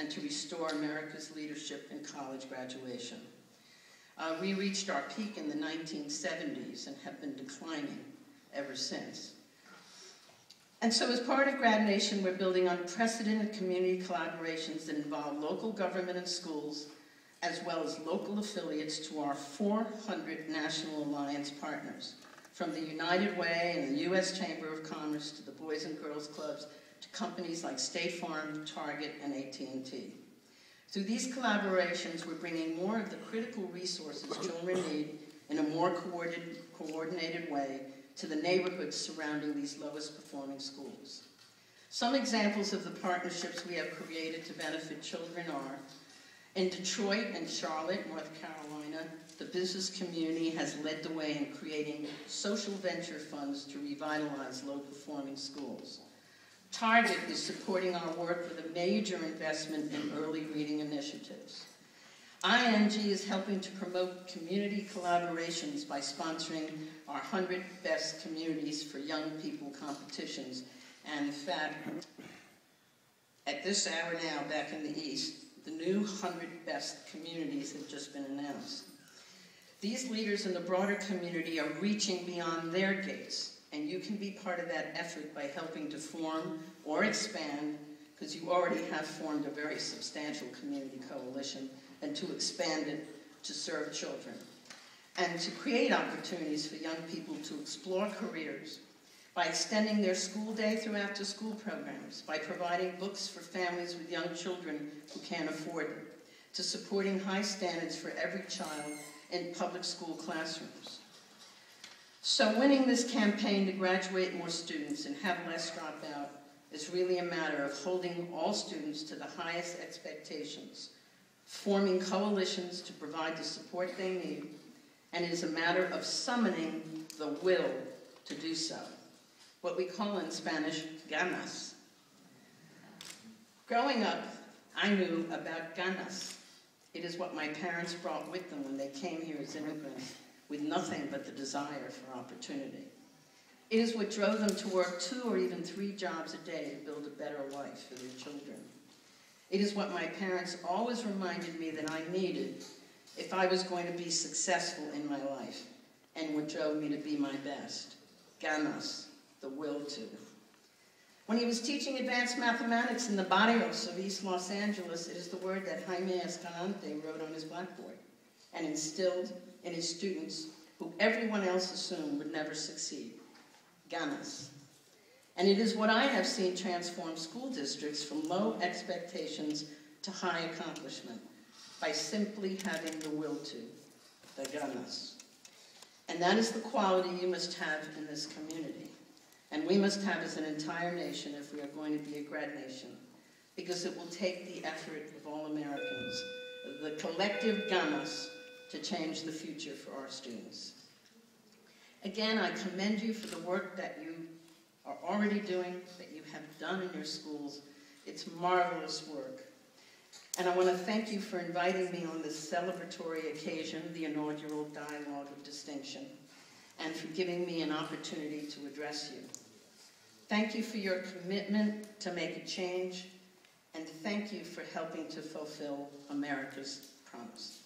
and to restore America's leadership in college graduation. We reached our peak in the 1970s and have been declining ever since. And so as part of Grad Nation, we're building unprecedented community collaborations that involve local government and schools, as well as local affiliates to our 400 National Alliance partners, from the United Way and the U.S. Chamber of Commerce to the Boys and Girls Clubs to companies like State Farm, Target, and AT&T. Through these collaborations, we're bringing more of the critical resources children need in a more coordinated way to the neighborhoods surrounding these lowest performing schools. Some examples of the partnerships we have created to benefit children are: in Detroit and Charlotte, North Carolina, the business community has led the way in creating social venture funds to revitalize low-performing schools. Target is supporting our work with a major investment in early reading initiatives. ING is helping to promote community collaborations by sponsoring our 100 Best Communities for Young People competitions. And in fact, at this hour now, back in the East, the new 100 Best Communities have just been announced. These leaders in the broader community are reaching beyond their gates, and you can be part of that effort by helping to form or expand, because you already have formed a very substantial community coalition, and to expand it to serve children, and to create opportunities for young people to explore careers by extending their school day through after-school programs, by providing books for families with young children who can't afford them, to supporting high standards for every child in public school classrooms. So winning this campaign to graduate more students and have less drop out is really a matter of holding all students to the highest expectations, forming coalitions to provide the support they need, and it is a matter of summoning the will to do so, what we call in Spanish, ganas. Growing up, I knew about ganas. It is what my parents brought with them when they came here as immigrants, with nothing but the desire for opportunity. It is what drove them to work 2 or even 3 jobs a day to build a better life for their children. It is what my parents always reminded me that I needed if I was going to be successful in my life, and what drove me to be my best. Ganas, the will to. When he was teaching advanced mathematics in the barrios of East Los Angeles, it is the word that Jaime Escalante wrote on his blackboard and instilled in his students, who everyone else assumed would never succeed. Ganas. And it is what I have seen transform school districts from low expectations to high accomplishment by simply having the will to, the ganas. And that is the quality you must have in this community. And we must have as an entire nation if we are going to be a grad nation, because it will take the effort of all Americans, the collective ganas, to change the future for our students. Again, I commend you for the work that you are already doing, that you have done in your schools. It's marvelous work. And I want to thank you for inviting me on this celebratory occasion, the inaugural Dialogue of Distinction, and for giving me an opportunity to address you. Thank you for your commitment to make a change, and thank you for helping to fulfill America's promise.